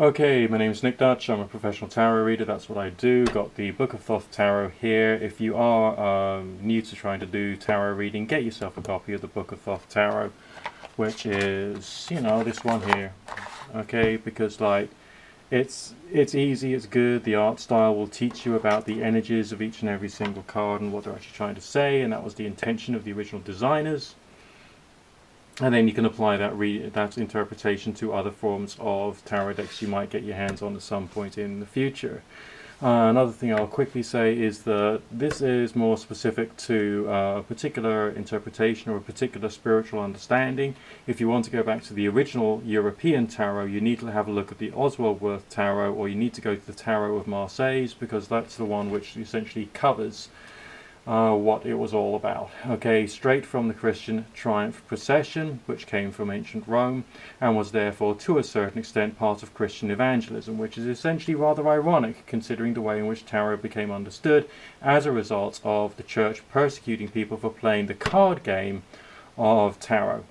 Okay, my name is Nick Dutch. I'm a professional tarot reader. That's what I do. Got the Book of Thoth Tarot here. If you are new to trying to do tarot reading, get yourself a copy of the Book of Thoth Tarot, which is, this one here. Okay, because it's easy, it's good. The art style will teach you about the energies of each and every single card and what they're actually trying to say, and that was the intention of the original designers. And then you can apply that interpretation to other forms of tarot decks you might get your hands on at some point in the future. Another thing I'll quickly say is that this is more specific to a particular interpretation or a particular spiritual understanding. If you want to go back to the original European tarot, you need to have a look at the Oswald Wirth tarot, or you need to go to the Tarot of Marseille, because that's the one which essentially covers what it was all about. Okay, straight from the Christian triumph procession, which came from ancient Rome and was therefore to a certain extent part of Christian evangelism, which is essentially rather ironic considering the way in which tarot became understood as a result of the church persecuting people for playing the card game of tarot,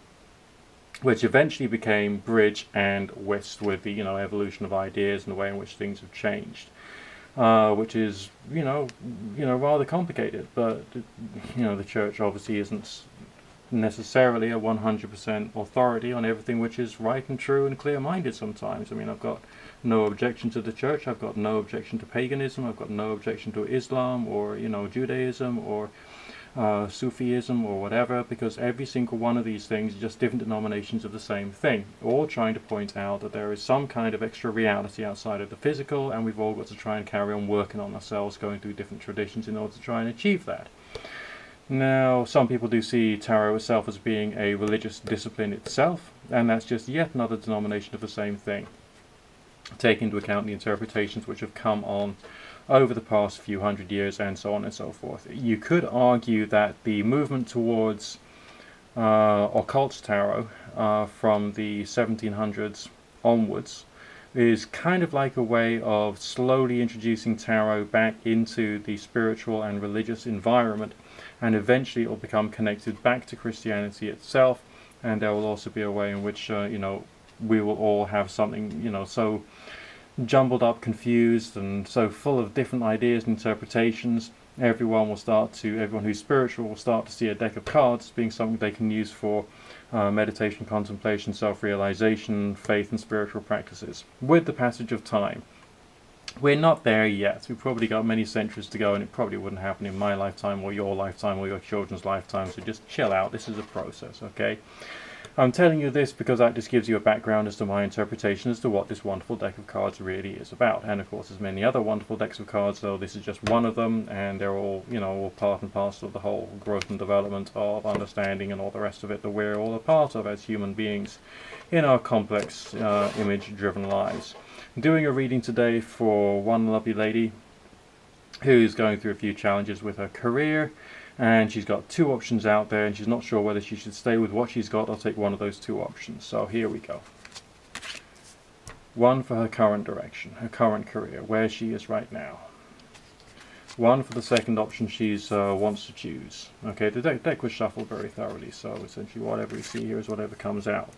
which eventually became bridge and whist with the evolution of ideas and the way in which things have changed. Which is, rather complicated. But, the church obviously isn't necessarily a 100% authority on everything which is right and true and clear-minded sometimes. I mean, I've got no objection to the church, I've got no objection to paganism, I've got no objection to Islam or, Judaism or Sufism or whatever, because every single one of these things is just different denominations of the same thing, all trying to point out that there is some kind of extra reality outside of the physical, and we've all got to try and carry on working on ourselves, going through different traditions in order to try and achieve that. Now, some people do see tarot itself as being a religious discipline itself, and that's just yet another denomination of the same thing. Take into account the interpretations which have come on over the past few hundred years and so on and so forth. You could argue that the movement towards occult tarot from the 1700s onwards is kind of like a way of slowly introducing tarot back into the spiritual and religious environment, and eventually it will become connected back to Christianity itself, and there will also be a way in which we will all have something so jumbled up, confused, and so full of different ideas and interpretations. Everyone who's spiritual will start to see a deck of cards as being something they can use for meditation, contemplation, self-realization, faith, and spiritual practices. With the passage of time, we're not there yet. We've probably got many centuries to go, and it probably wouldn't happen in my lifetime or your lifetime or your children's lifetime, so just chill out. This is a process, okay? I'm telling you this because that just gives you a background as to my interpretation as to what this wonderful deck of cards really is about. And of course there's many other wonderful decks of cards, though this is just one of them, and they're all, all part and parcel of the whole growth and development of understanding and all the rest of it that we're all a part of as human beings in our complex, image-driven lives. I'm doing a reading today for one lovely lady who's going through a few challenges with her career, and she's got two options out there, and she's not sure whether she should stay with what she's got or take one of those two options. So here we go. One for her current direction, her current career, where she is right now. One for the second option she wants to choose. Okay, the deck was shuffled very thoroughly, so essentially whatever we see here is whatever comes out.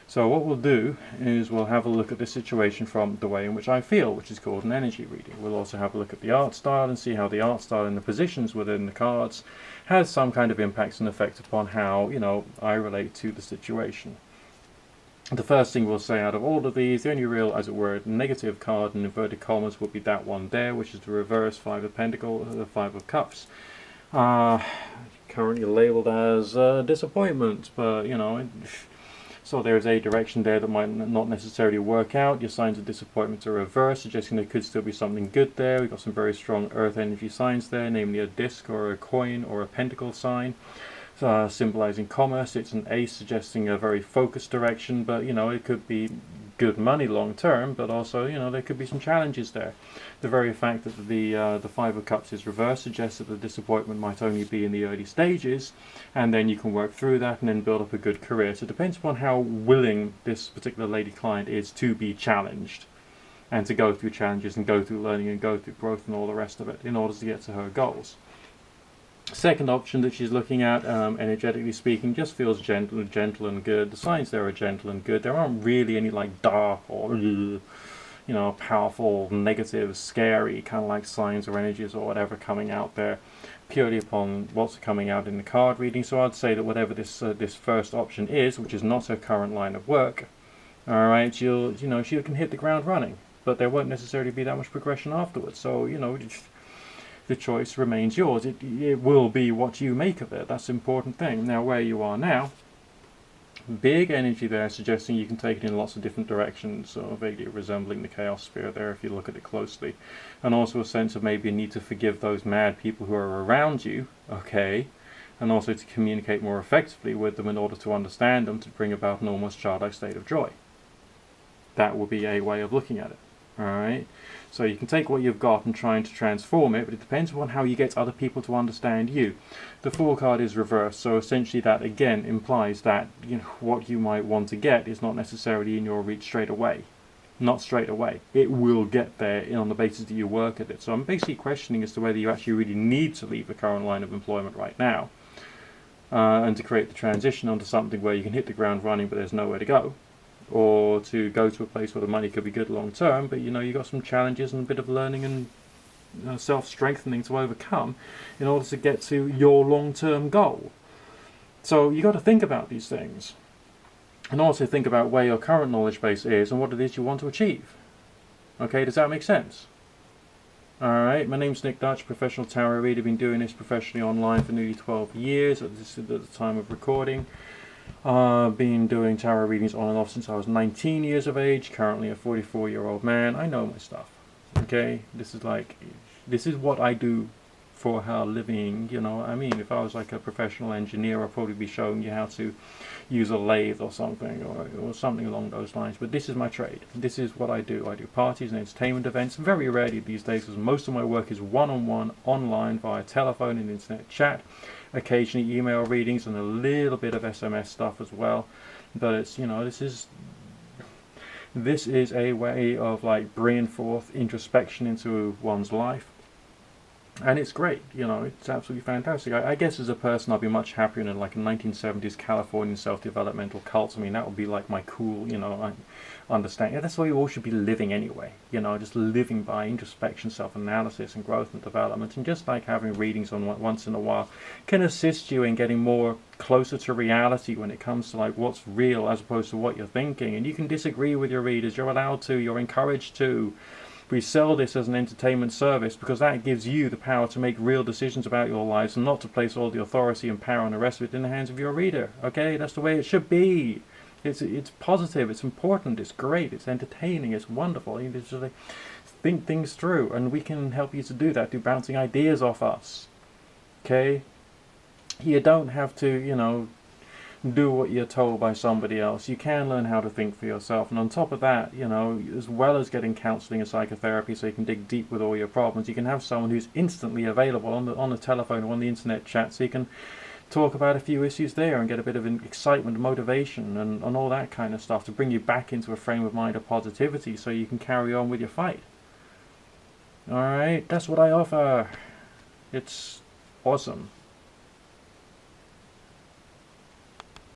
So what we'll do is we'll have a look at this situation from the way in which I feel, which is called an energy reading. We'll also have a look at the art style and see how the art style and the positions within the cards has some kind of impact and effect upon how, I relate to the situation. The first thing we'll say out of all of these, the only real, as it were, negative card in inverted commas would be that one there, which is the reverse Five of Pentacles, the Five of Cups. Currently labeled as disappointment, but, so there's a direction there that might not necessarily work out. Your signs of disappointment are reversed, suggesting there could still be something good there. We've got some very strong earth energy signs there, namely a disc or a coin or a pentacle sign, symbolizing commerce. It's an ace, suggesting a very focused direction, but it could be good money long term, but also there could be some challenges there. The very fact that the Five of Cups is reversed suggests that the disappointment might only be in the early stages, and then you can work through that and then build up a good career. So it depends upon how willing this particular lady client is to be challenged and to go through challenges and go through learning and go through growth and all the rest of it in order to get to her goals. Second option that she's looking at, energetically speaking, just feels gentle and good. The signs there are gentle and good. There aren't really any like dark or you know, powerful, negative, scary, kind of like signs or energies or whatever coming out there, purely upon what's coming out in the card reading. So I'd say that whatever this first option is, which is not her current line of work, all right, she can hit the ground running, but there won't necessarily be that much progression afterwards. So, you know, the choice remains yours. It will be what you make of it. That's the important thing. Now, where you are now, big energy there, suggesting you can take it in lots of different directions, sort of vaguely resembling the chaos sphere there if you look at it closely. And also a sense of maybe a need to forgive those mad people who are around you, okay, and also to communicate more effectively with them in order to understand them, to bring about an almost childlike state of joy. That would be a way of looking at it. Alright? So you can take what you've got and trying to transform it, but it depends on how you get other people to understand you. The Fool card is reversed, so essentially that again implies that, you know, what you might want to get is not necessarily in your reach straight away. Not straight away. It will get there on the basis that you work at it. So I'm basically questioning as to whether you actually really need to leave the current line of employment right now, and to create the transition onto something where you can hit the ground running but there's nowhere to go. Or to go to a place where the money could be good long term, but you know, you got some challenges and a bit of learning and, you know, self-strengthening to overcome in order to get to your long-term goal. So you got to think about these things, and also think about where your current knowledge base is and what it is you want to achieve. Okay, does that make sense? Alright, my name's Nick Dutch, professional tarot reader. Been doing this professionally online for nearly 12 years at the time of recording. Been doing tarot readings on and off since I was 19 years of age, currently a 44-year-old man. I know my stuff, okay? This is what I do for a living, you know. I mean, if I was like a professional engineer, I'd probably be showing you how to use a lathe or something, or something along those lines. But this is my trade. This is what I do. I do parties and entertainment events, very rarely these days, because most of my work is one-on-one, online, via telephone and internet chat. Occasionally email readings and a little bit of SMS stuff as well, but it's, you know, this is a way of like bringing forth introspection into one's life, and it's great, you know, it's absolutely fantastic. I guess as a person I'd be much happier in like a 1970s Californian self-developmental cult. I mean, that would be like my cool, you know, understanding. Yeah, that's why you all should be living anyway, you know, just living by introspection, self-analysis and growth and development. And just like having readings on once in a while can assist you in getting more closer to reality when it comes to like what's real as opposed to what you're thinking. And you can disagree with your readers, you're allowed to, you're encouraged to. We sell this as an entertainment service because that gives you the power to make real decisions about your lives and not to place all the authority and power and the rest of it in the hands of your reader. Okay, that's the way it should be. It's positive, it's important, it's great, it's entertaining, it's wonderful. You just like, think things through, and we can help you to do that, through bouncing ideas off us. Okay? You don't have to, you know, do what you're told by somebody else. You can learn how to think for yourself, and on top of that, you know, as well as getting counseling and psychotherapy so you can dig deep with all your problems, you can have someone who's instantly available on the telephone or on the internet chat, so you can talk about a few issues there and get a bit of excitement, motivation and all that kind of stuff to bring you back into a frame of mind of positivity so you can carry on with your fight. Alright, that's what I offer. It's awesome.